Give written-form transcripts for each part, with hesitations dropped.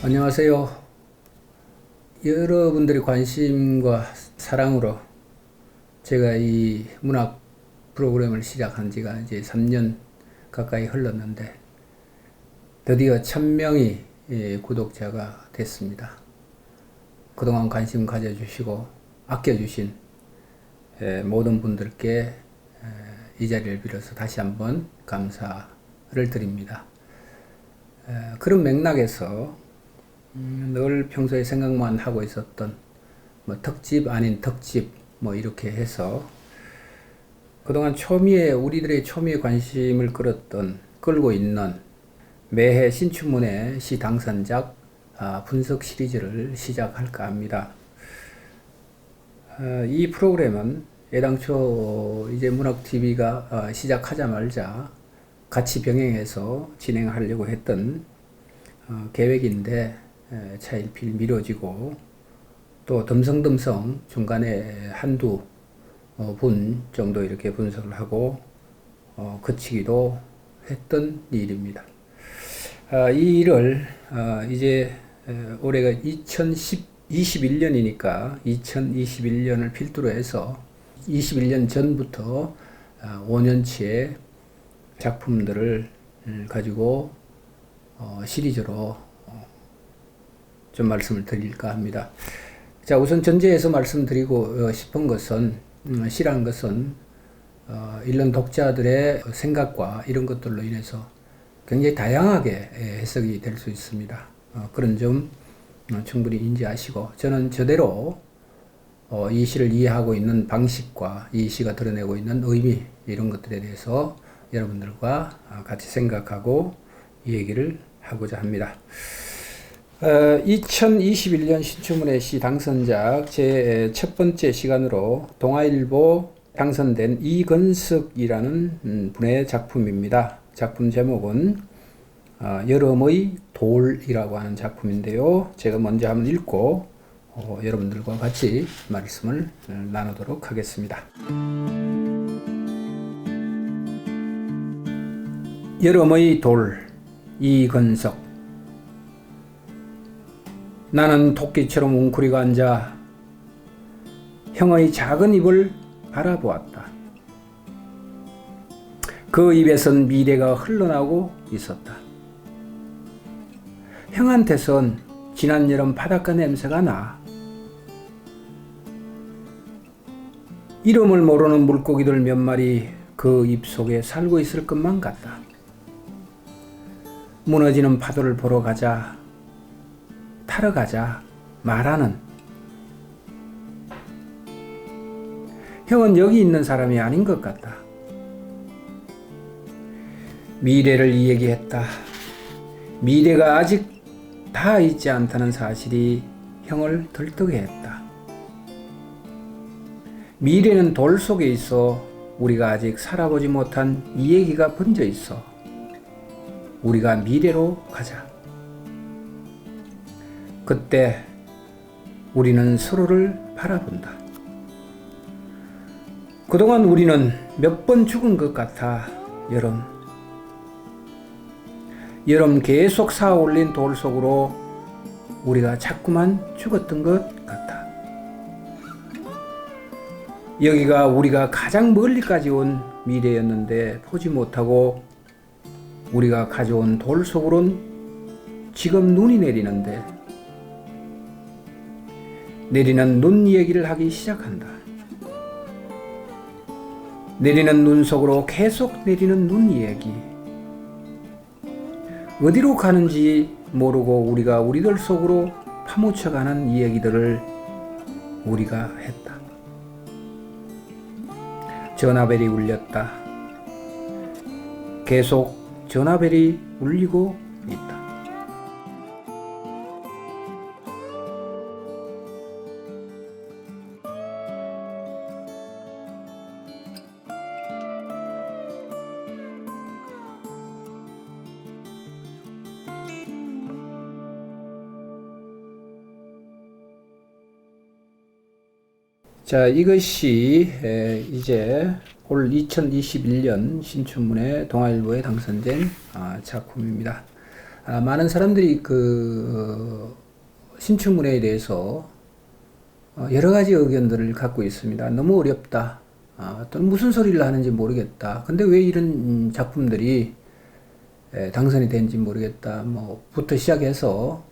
안녕하세요. 여러분들의 관심과 사랑으로 제가 이 문학 프로그램을 시작한 지가 이제 3년 가까이 흘렀는데 드디어 1000명이 구독자가 됐습니다. 그동안 관심 가져주시고 아껴주신 모든 분들께 이 자리를 빌어서 다시 한번 감사를 드립니다. 그런 맥락에서 늘 평소에 생각만 하고 있었던 특집 아닌 특집 이렇게 해서 그동안 우리들의 초미에 관심을 끌고 있는 매해 신춘문예 시 당선작 분석 시리즈를 시작할까 합니다. 이 프로그램은 애당초 이제 문학TV가 시작하자마자 같이 병행해서 진행하려고 했던 계획인데 차일피일 미뤄지고 또 덤성덤성 중간에 한두 분 정도 이렇게 분석을 하고 그치기도 했던 일입니다. 이 일을 이제 올해가 2021년이니까 2021년을 필두로 해서 21년 전부터 5년치의 작품들을 가지고 시리즈로 좀 말씀을 드릴까 합니다. 자, 우선 전제에서 말씀드리고 싶은 것은 시라는 것은 읽는 독자들의 생각과 이런 것들로 인해서 굉장히 다양하게 해석이 될 수 있습니다. 그런 점 충분히 인지하시고 저는 저대로 이 시를 이해하고 있는 방식과 이 시가 드러내고 있는 의미 이런 것들에 대해서 여러분들과 같이 생각하고 이 얘기를 하고자 합니다. 2021년 신춘문예 시 당선작 제 첫 번째 시간으로 동아일보 당선된 이건석이라는 분의 작품입니다. 작품 제목은 여름의 돌이라고 하는 작품인데요. 제가 먼저 한번 읽고 여러분들과 같이 말씀을 나누도록 하겠습니다. 여름의 돌, 이건석. 나는 토끼처럼 웅크리고 앉아 형의 작은 입을 바라보았다. 그 입에선 미래가 흘러나오고 있었다. 형한테선 지난 여름 바닷가 냄새가 나. 이름을 모르는 물고기들 몇 마리 그 입 속에 살고 있을 것만 같다. 무너지는 파도를 보러 가자, 타러 가자 말하는 형은 여기 있는 사람이 아닌 것 같다. 미래를 이야기했다. 미래가 아직 다 있지 않다는 사실이 형을 들뜨게 했다. 미래는 돌 속에 있어 우리가 아직 살아보지 못한 이야기가 번져 있어. 우리가 미래로 가자. 그때 우리는 서로를 바라본다. 그동안 우리는 몇 번 죽은 것 같아. 여름 계속 쌓아올린 돌 속으로 우리가 자꾸만 죽었던 것 같아. 여기가 우리가 가장 멀리까지 온 미래였는데 보지 못하고 우리가 가져온 돌 속으론 지금 눈이 내리는데 내리는 눈 얘기를 하기 시작한다. 내리는 눈 속으로 계속 내리는 눈 얘기. 어디로 가는지 모르고 우리가 우리들 속으로 파묻혀가는 이야기들을 우리가 했다. 전화벨이 울렸다. 계속 전화벨이 울리고 있다. 자, 이것이 이제 올 2021년 신춘문예 동아일보에 당선된 작품입니다. 많은 사람들이 신춘문예에 대해서 여러 가지 의견들을 갖고 있습니다. 너무 어렵다. 또는 무슨 소리를 하는지 모르겠다. 근데 왜 이런 작품들이 당선이 된지 모르겠다. 부터 시작해서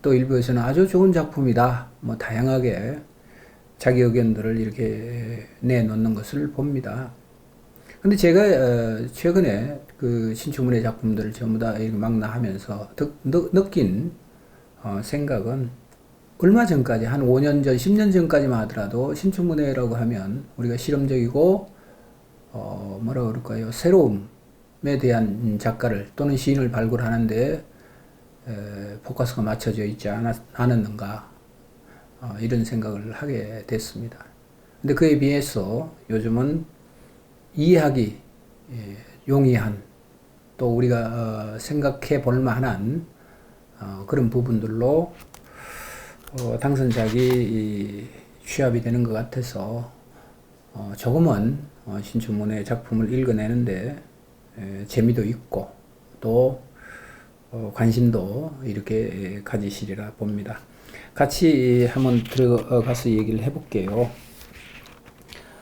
또 일부에서는 아주 좋은 작품이다. 다양하게 자기 의견들을 이렇게 내놓는 것을 봅니다. 근데 제가 최근에 그 신춘문예 작품들을 전부 다 망라하면서 느낀 생각은 얼마 전까지 한 5년 전, 10년 전까지만 하더라도 신춘문예라고 하면 우리가 실험적이고 뭐라 그럴까요? 새로움에 대한 작가를 또는 시인을 발굴하는데 포커스가 맞춰져 있지 않았는가 이런 생각을 하게 됐습니다. 근데 그에 비해서 요즘은 이해하기 용이한 또 우리가 생각해 볼 만한 그런 부분들로 당선작이 취합이 되는 것 같아서 조금은 신춘문예 작품을 읽어내는데 재미도 있고 또 관심도 이렇게 가지시리라 봅니다. 같이 한번 들어가서 얘기를 해볼게요.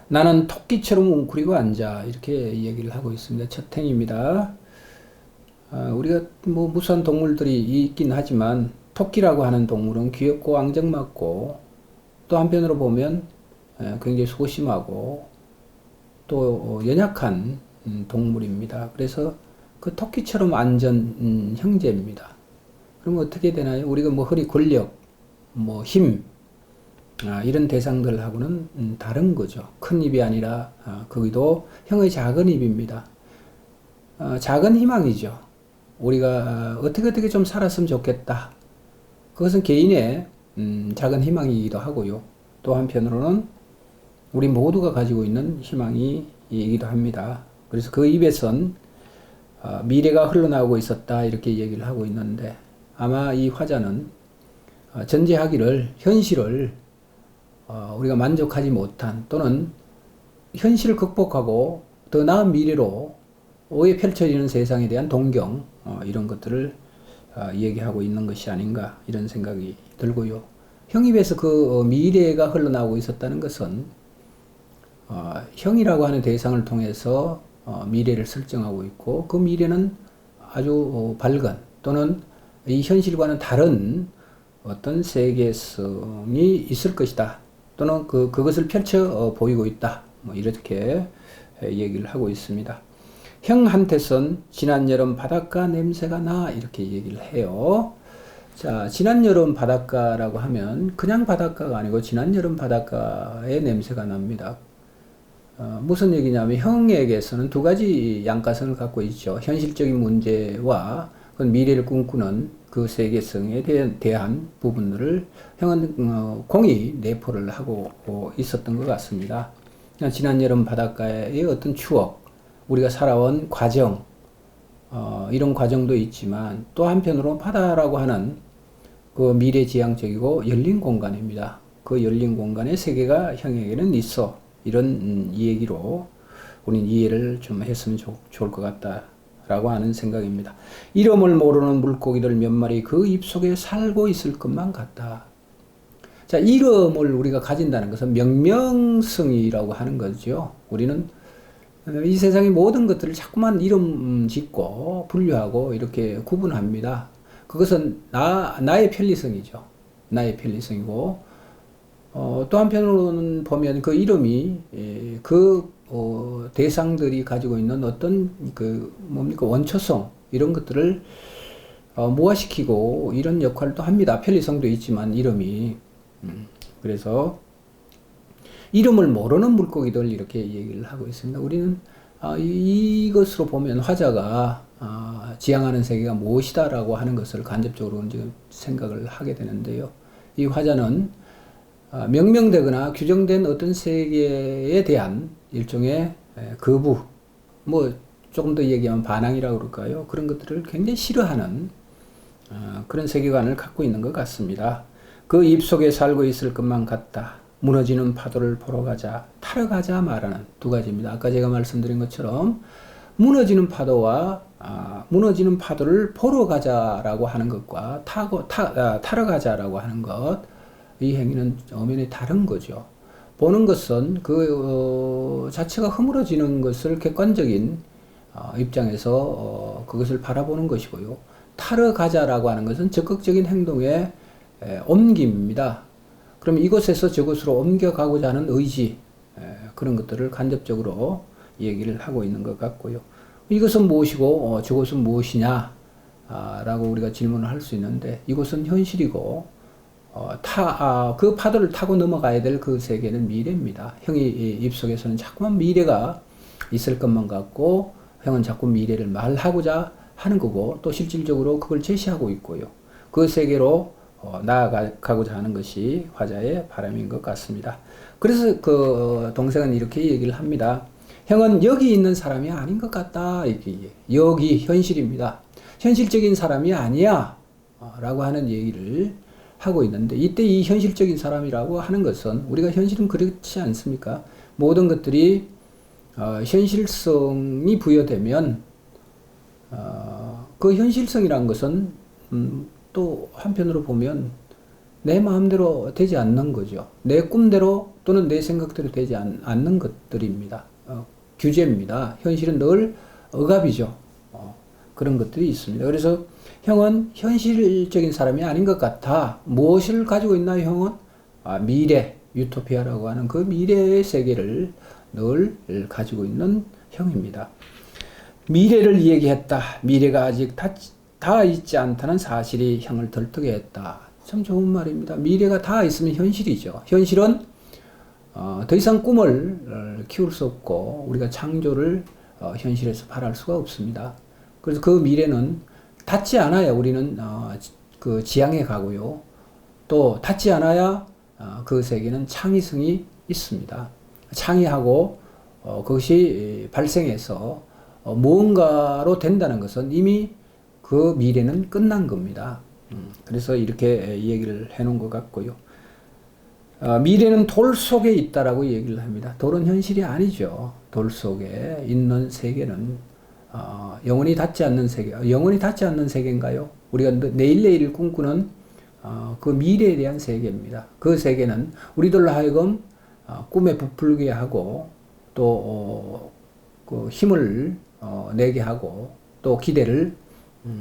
나는 토끼처럼 웅크리고 앉아 이렇게 얘기를 하고 있습니다. 첫 행입니다. 우리가 무수한 동물들이 있긴 하지만 토끼라고 하는 동물은 귀엽고 앙증맞고 또 한편으로 보면 굉장히 소심하고 또 연약한 동물입니다. 그래서 그 토끼처럼 안전 형제입니다. 그러면 어떻게 되나요? 우리가 허리 근력, 힘 이런 대상들하고는 다른 거죠. 큰 입이 아니라 거기도 형의 작은 입입니다. 작은 희망이죠. 우리가 어떻게 좀 살았으면 좋겠다. 그것은 개인의 작은 희망이기도 하고요. 또 한편으로는 우리 모두가 가지고 있는 희망이기도 합니다. 그래서 그 입에선 미래가 흘러나오고 있었다 이렇게 얘기를 하고 있는데 아마 이 화자는 전제하기를 현실을 우리가 만족하지 못한 또는 현실을 극복하고 더 나은 미래로 에 펼쳐지는 세상에 대한 동경 이런 것들을 얘기하고 있는 것이 아닌가 이런 생각이 들고요. 형 입에서 그 미래가 흘러나오고 있었다는 것은 형이라고 하는 대상을 통해서 미래를 설정하고 있고 그 미래는 아주 밝은 또는 이 현실과는 다른 어떤 세계성이 있을 것이다. 또는 그것을 펼쳐 보이고 있다. 이렇게 얘기를 하고 있습니다. 형한테선 지난 여름 바닷가 냄새가 나 이렇게 얘기를 해요. 자, 지난 여름 바닷가라고 하면 그냥 바닷가가 아니고 지난 여름 바닷가의 냄새가 납니다. 무슨 얘기냐면 형에게서는 두 가지 양가성을 갖고 있죠. 현실적인 문제와 미래를 꿈꾸는 그 세계성에 대한 부분들을 형은 공히 내포를 하고 있었던 것 같습니다. 지난 여름 바닷가의 어떤 추억, 우리가 살아온 과정, 이런 과정도 있지만 또 한편으로 바다라고 하는 그 미래지향적이고 열린 공간입니다. 그 열린 공간의 세계가 형에게는 있어. 이런 얘기로 우리는 이해를 좀 했으면 좋을 것 같다라고 하는 생각입니다. 이름을 모르는 물고기들 몇 마리 그 입속에 살고 있을 것만 같다. 자, 이름을 우리가 가진다는 것은 명명성이라고 하는 거죠. 우리는 이 세상의 모든 것들을 자꾸만 이름 짓고 분류하고 이렇게 구분합니다. 그것은 나의 편리성이죠. 나의 편리성이고 또 한편으로는 보면 그 이름이 대상들이 가지고 있는 어떤 원초성 이런 것들을 모아시키고 이런 역할도 합니다. 편리성도 있지만 이름이 그래서 이름을 모르는 물고기들 이렇게 얘기를 하고 있습니다. 우리는 이것으로 보면 화자가 지향하는 세계가 무엇이다라고 하는 것을 간접적으로 지금 생각을 하게 되는데요. 이 화자는 명명되거나 규정된 어떤 세계에 대한 일종의 거부, 조금 더 얘기하면 반항이라고 그럴까요? 그런 것들을 굉장히 싫어하는 그런 세계관을 갖고 있는 것 같습니다. 그 입속에 살고 있을 것만 같다. 무너지는 파도를 보러 가자, 타러 가자 말하는 두 가지입니다. 아까 제가 말씀드린 것처럼 무너지는 파도와 무너지는 파도를 보러 가자라고 하는 것과 타러 가자라고 하는 것, 이 행위는 엄연히 다른 거죠. 보는 것은 그 자체가 허물어지는 것을 객관적인 입장에서 그것을 바라보는 것이고요. 타러 가자라고 하는 것은 적극적인 행동의 옮김입니다. 그럼 이곳에서 저곳으로 옮겨가고자 하는 의지, 그런 것들을 간접적으로 얘기를 하고 있는 것 같고요. 이것은 무엇이고 저것은 무엇이냐 라고 우리가 질문을 할 수 있는데, 이것은 현실이고 그 파도를 타고 넘어가야 될 그 세계는 미래입니다. 형이 입속에서는 자꾸만 미래가 있을 것만 같고, 형은 자꾸 미래를 말하고자 하는 거고, 또 실질적으로 그걸 제시하고 있고요. 그 세계로 나아가고자 하는 것이 화자의 바람인 것 같습니다. 그래서 그 동생은 이렇게 얘기를 합니다. 형은 여기 있는 사람이 아닌 것 같다. 여기 현실입니다. 현실적인 사람이 아니야. 라고 하는 얘기를 하고 있는데, 이때 이 현실적인 사람이라고 하는 것은, 우리가 현실은 그렇지 않습니까? 모든 것들이 현실성이 부여되면 그 현실성이라는 것은 또 한편으로 보면 내 마음대로 되지 않는 거죠. 내 꿈대로 또는 내 생각대로 되지 않는 것들입니다. 규제입니다. 현실은 늘 억압이죠. 그런 것들이 있습니다. 그래서 형은 현실적인 사람이 아닌 것 같아. 무엇을 가지고 있나 형은? 미래, 유토피아라고 하는 그 미래의 세계를 늘 가지고 있는 형입니다. 미래를 이야기했다. 미래가 아직 다 있지 않다는 사실이 형을 들뜨게 했다. 참 좋은 말입니다. 미래가 다 있으면 현실이죠. 현실은 더 이상 꿈을 키울 수 없고, 우리가 창조를 현실에서 바랄 수가 없습니다. 그래서 그 미래는 닿지 않아야 우리는 그 지향해 가고요. 또 닿지 않아야 그 세계는 창의성이 있습니다. 창의하고 그것이 발생해서 무언가로 된다는 것은 이미 그 미래는 끝난 겁니다. 그래서 이렇게 얘기를 해놓은 것 같고요. 미래는 돌 속에 있다라고 얘기를 합니다. 돌은 현실이 아니죠. 돌 속에 있는 세계는 영원히 닿지 않는 세계. 영원히 닿지 않는 세계인가요? 우리가 내일을 꿈꾸는 그 미래에 대한 세계입니다. 그 세계는 우리들로 하여금 꿈에 부풀게 하고, 또 그 힘을 내게 하고, 또 기대를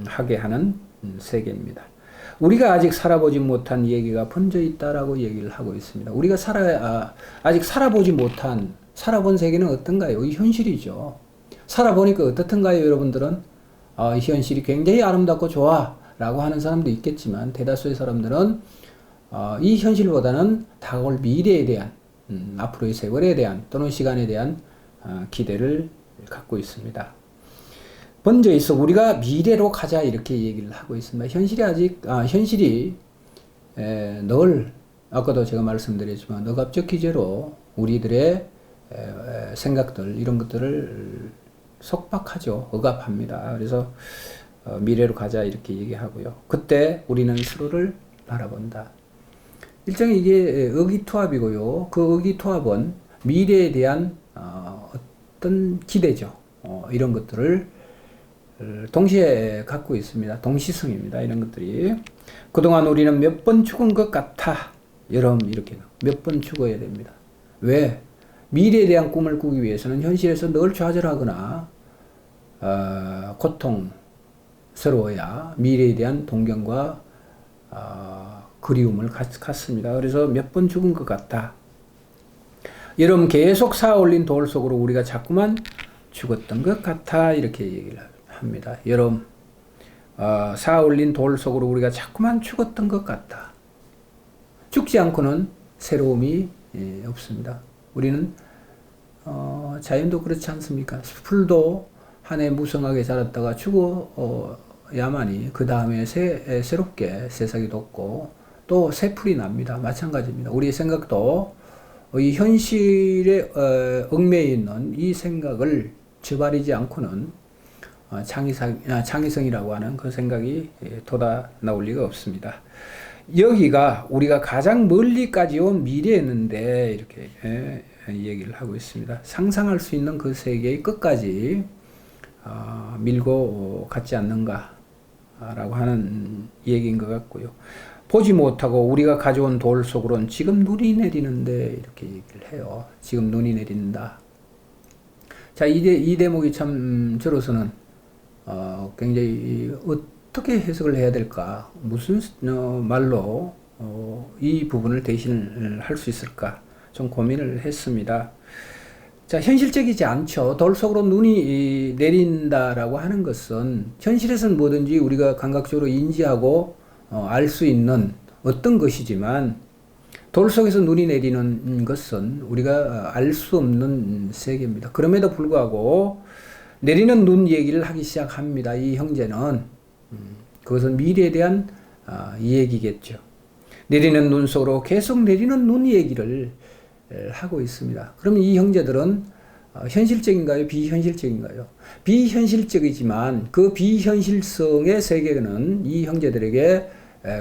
하게 하는 세계입니다. 우리가 아직 살아보지 못한 얘기가 번져 있다라고 얘기를 하고 있습니다. 우리가 아직 살아보지 못한, 살아본 세계는 어떤가요? 이 현실이죠. 살아보니까 어떻던가요, 여러분들은? 이 현실이 굉장히 아름답고 좋아 라고 하는 사람도 있겠지만, 대다수의 사람들은 이 현실보다는 다가올 미래에 대한, 앞으로의 세월에 대한, 또는 시간에 대한 기대를 갖고 있습니다. 번져 있어 우리가 미래로 가자, 이렇게 얘기를 하고 있습니다. 현실이 늘, 아까도 제가 말씀드렸지만, 억압적 기제로 우리들의 생각들, 이런 것들을 속박하죠. 억압합니다. 그래서 미래로 가자, 이렇게 얘기하고요. 그때 우리는 서로를 바라본다. 일종의 이게 의기투합이고요. 그 의기투합은 미래에 대한 어떤 기대죠. 이런 것들을 동시에 갖고 있습니다. 동시성입니다. 이런 것들이. 그동안 우리는 몇 번 죽은 것 같아. 여러분, 이렇게 몇 번 죽어야 됩니다. 왜? 미래에 대한 꿈을 꾸기 위해서는 현실에서 늘 좌절하거나 고통스러워야 미래에 대한 동경과 그리움을 갖습니다. 그래서 몇 번 죽은 것 같다. 여러분, 계속 쌓아올린 돌 속으로 우리가 자꾸만 죽었던 것 같아, 이렇게 얘기를 합니다. 여러분, 쌓아올린 돌 속으로 우리가 자꾸만 죽었던 것 같다. 죽지 않고는 새로움이 없습니다. 우리는 자연도 그렇지 않습니까? 풀도 한 해 무성하게 자랐다가 죽어야만이 그 다음에 새롭게 새싹이 돋고 또 새 풀이 납니다. 마찬가지입니다. 우리의 생각도 이 현실에 얽매여 있는 이 생각을 저버리지 않고는 창의성이라고 하는 그 생각이 돋아 나올 리가 없습니다. 여기가 우리가 가장 멀리까지 온 미래였는데, 이렇게 얘기를 하고 있습니다. 상상할 수 있는 그 세계의 끝까지 밀고 갔지 않는가라고 하는 얘기인 것 같고요. 보지 못하고 우리가 가져온 돌 속으로는 지금 눈이 내리는데 이렇게 얘기를 해요. 지금 눈이 내린다. 자, 이 대목이 참 저로서는 굉장히 어떻게 해석을 해야 될까? 무슨 말로 이 부분을 대신을 할 수 있을까? 좀 고민을 했습니다. 자, 현실적이지 않죠. 돌 속으로 눈이 내린다라고 하는 것은 현실에서는 뭐든지 우리가 감각적으로 인지하고 알 수 있는 어떤 것이지만 돌 속에서 눈이 내리는 것은 우리가 알 수 없는 세계입니다. 그럼에도 불구하고 내리는 눈 얘기를 하기 시작합니다. 이 형제는 그것은 미래에 대한 얘기겠죠. 내리는 눈 속으로 계속 내리는 눈 얘기를 하고 있습니다. 그럼 이 형제들은 현실적인가요? 비현실적인가요? 비현실적이지만 그 비현실성의 세계는 이 형제들에게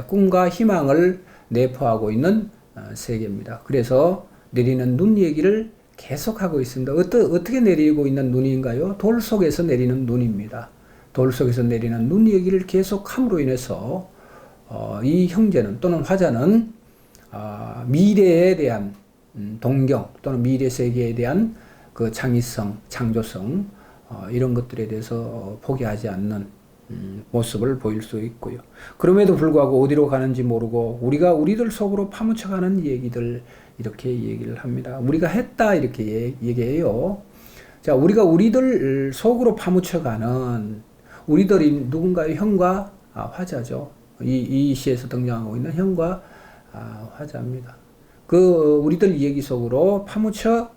꿈과 희망을 내포하고 있는 세계입니다. 그래서 내리는 눈 얘기를 계속하고 있습니다. 어떻게 내리고 있는 눈인가요? 돌 속에서 내리는 눈입니다. 돌 속에서 내리는 눈 얘기를 계속함으로 인해서 이 형제는 또는 화자는 미래에 대한 동경 또는 미래 세계에 대한 그 창의성, 창조성 이런 것들에 대해서 포기하지 않는 모습을 보일 수 있고요. 그럼에도 불구하고 어디로 가는지 모르고 우리가 우리들 속으로 파묻혀가는 얘기들 이렇게 얘기를 합니다. 우리가 했다 이렇게 얘기해요. 자, 우리가 우리들 속으로 파묻혀가는 우리들이 누군가의 형과 화자죠. 이 시에서 등장하고 있는 형과 화자입니다. 그 우리들 얘기 속으로 파묻혀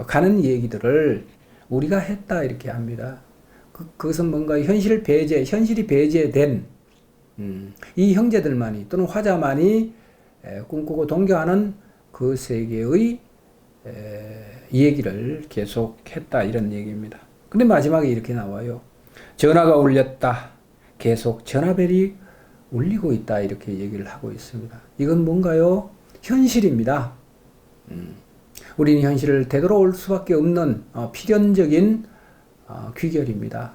가는 얘기들을 우리가 했다 이렇게 합니다. 그것은 뭔가 현실이 배제된 이 형제들만이 또는 화자만이 꿈꾸고 동경하는 그 세계의 얘기를 계속했다 이런 얘기입니다. 근데 마지막에 이렇게 나와요. 전화가 울렸다. 계속 전화벨이 울리고 있다 이렇게 얘기를 하고 있습니다. 이건 뭔가요? 현실입니다. 우리는 현실을 되돌아올 수밖에 없는 필연적인 귀결입니다.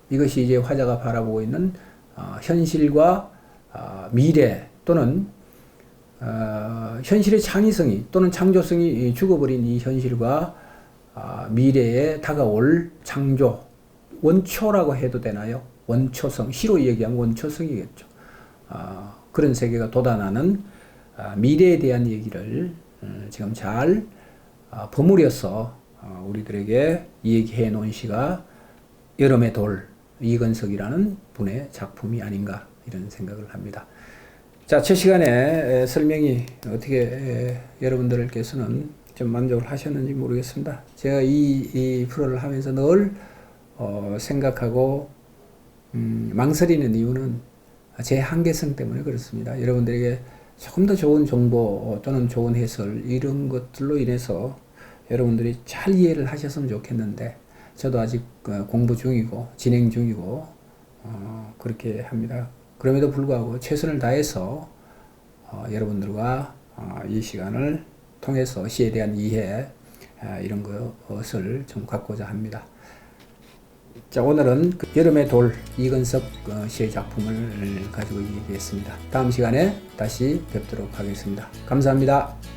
이것이 이제 화자가 바라보고 있는 현실과 미래 또는 현실의 창의성이 또는 창조성이 죽어버린 이 현실과 미래에 다가올 창조, 원초라고 해도 되나요? 원초성, 시로 얘기하면 원초성이겠죠. 그런 세계가 돋아나는 미래에 대한 얘기를 지금 잘 버무려서 우리들에게 얘기해 놓은 시가 여름의 돌, 이건석이라는 분의 작품이 아닌가 이런 생각을 합니다. 자, 첫 시간에 설명이 어떻게 여러분들께서는 좀 만족을 하셨는지 모르겠습니다. 제가 이 프로를 하면서 늘 생각하고 망설이는 이유는 제 한계성 때문에 그렇습니다. 여러분들에게 조금 더 좋은 정보 또는 좋은 해설 이런 것들로 인해서 여러분들이 잘 이해를 하셨으면 좋겠는데 저도 아직 공부 중이고 진행 중이고 그렇게 합니다. 그럼에도 불구하고 최선을 다해서 여러분들과 이 시간을 통해서 시에 대한 이해 이런 것을 좀 갖고자 합니다. 자, 오늘은 여름의 돌 이건석 시의 작품을 가지고 얘기했습니다. 다음 시간에 다시 뵙도록 하겠습니다. 감사합니다.